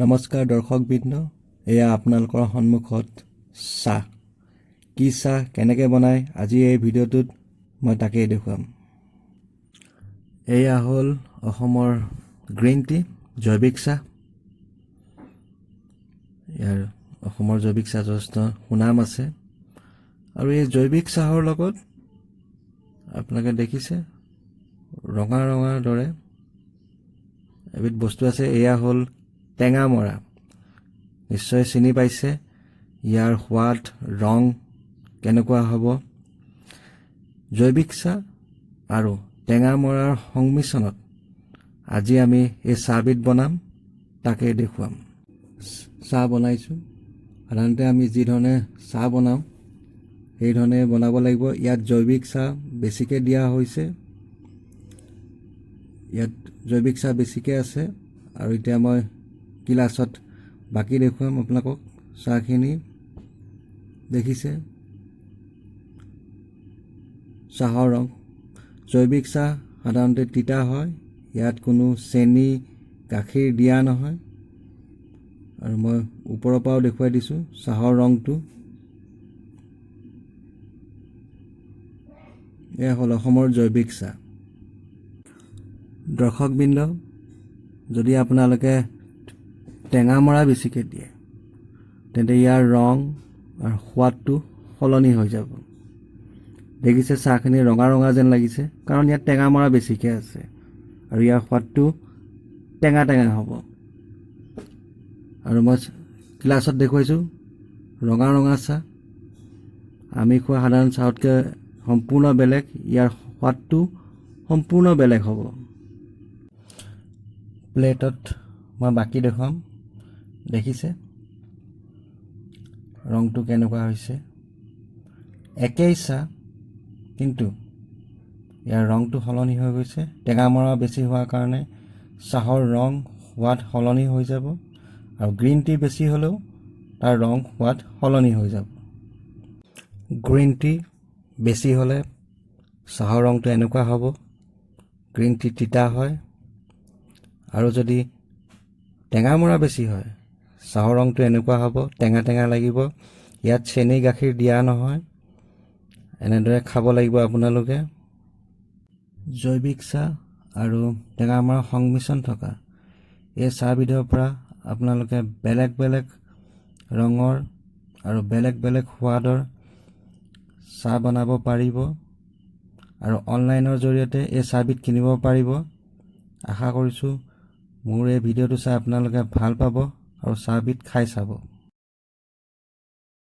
নমস্কাৰ দৰ্শকবৃন্দ, এয়া আপোনালোকৰ সন্মুখত চাহ। কি চাহ কেনেকৈ বনায় আজি এই ভিডিঅ'টোত মই তাকেই দেখুৱাম। এয়া হ'ল অসমৰ গ্ৰীণ টি জৈৱিক চাহ। ইয়াৰ অসমৰ জৈৱিক চাহ যথেষ্ট সুনাম আছে আৰু এই জৈৱিক চাহৰ লগত আপোনালোকে দেখিছে ৰঙা ৰঙাৰ দৰে এবিধ বস্তু আছে। এয়া হ'ল টেঙামৰা। নিশ্চয় চিনি পাইছে। ইয়াৰ সোৱাদ ৰং কেনেকুৱা হ'ব। জৈৱিক চাহ আৰু টেঙামৰাৰ সংমিশ্ৰণত আজি আমি এই চাহবিধ বনাম, তাকেই দেখুৱাম। চাহ বনাইছোঁ। সাধাৰণতে আমি যি ধৰণে চাহ বনাওঁ সেই ধৰণে বনাব লাগিব। ইয়াত জৈৱিক চাহ বেছিকৈ দিয়া হৈছে। ইয়াত জৈৱিক চাহ বেছিকৈ আছে আৰু এতিয়া মই গিলাচত বাকি দেখুৱাম আপোনালোকক। চাহখিনি দেখিছে, চাহৰ ৰং। জৈৱিক চাহ সাধাৰণতে তিতা হয়। ইয়াত কোনো চেনি গাখীৰ দিয়া নহয় আৰু মই ওপৰৰ পৰাও দেখুৱাই দিছোঁ চাহৰ ৰংটো। এয়া হ'ল অসমৰ জৈৱিক চাহ। দৰ্শকবৃন্দ, যদি আপোনালোকে টেঙামৰা বেছিকৈ দিয়ে তেন্তে ইয়াৰ ৰং আৰু সোৱাদটো সলনি হৈ যাব। দেখিছে চাহখিনি ৰঙা ৰঙা যেন লাগিছে, কাৰণ ইয়াত টেঙামৰা বেছিকৈ আছে আৰু ইয়াৰ সোৱাদটো টেঙা টেঙা হ'ব। আৰু মই গ্লাছত দেখুৱাইছোঁ ৰঙা ৰঙা চাহ। আমি খোৱা সাধাৰণ চাহতকৈ সম্পূৰ্ণ বেলেগ। ইয়াৰ সোৱাদটো সম্পূৰ্ণ বেলেগ হ'ব। প্লেটত মই বাকি দেখুৱাম। দেখিছে ৰংটো কেনেকুৱা হৈছে। একেই চাহ, কিন্তু ইয়াৰ ৰংটো সলনি হৈ গৈছে। টেঙামৰা বেছি হোৱাৰ কাৰণে চাহৰ ৰং সোৱাদ সলনি হৈ যাব আৰু গ্ৰীণ টি বেছি হ'লেও তাৰ ৰং সোৱাদ সলনি হৈ যাব। গ্ৰীণ টি বেছি হ'লে চাহৰ ৰংটো এনেকুৱা হ'ব। গ্ৰীণ টি তিতা হয়। আৰু যদি টেঙামৰা বেছি হয় চাহৰ ৰংটো এনেকুৱা হ'ব, টেঙা টেঙা লাগিব। ইয়াত চেনি গাখীৰ দিয়া নহয়। এনেদৰে খাব লাগিব আপোনালোকে। জৈৱিক চাহ আৰু টেঙামৰাৰ সংমিশ্ৰণ থকা এই চাহবিধৰ পৰা আপোনালোকে বেলেগ বেলেগ ৰঙৰ আৰু বেলেগ বেলেগ সোৱাদৰ চাহ বনাব পাৰিব আৰু অনলাইনৰ জৰিয়তে এই চাহবিধ কিনিব পাৰিব। আশা কৰিছোঁ মোৰ এই ভিডিঅ'টো চাই আপোনালোকে ভাল পাব আৰু চাহবিধ খাই চাব।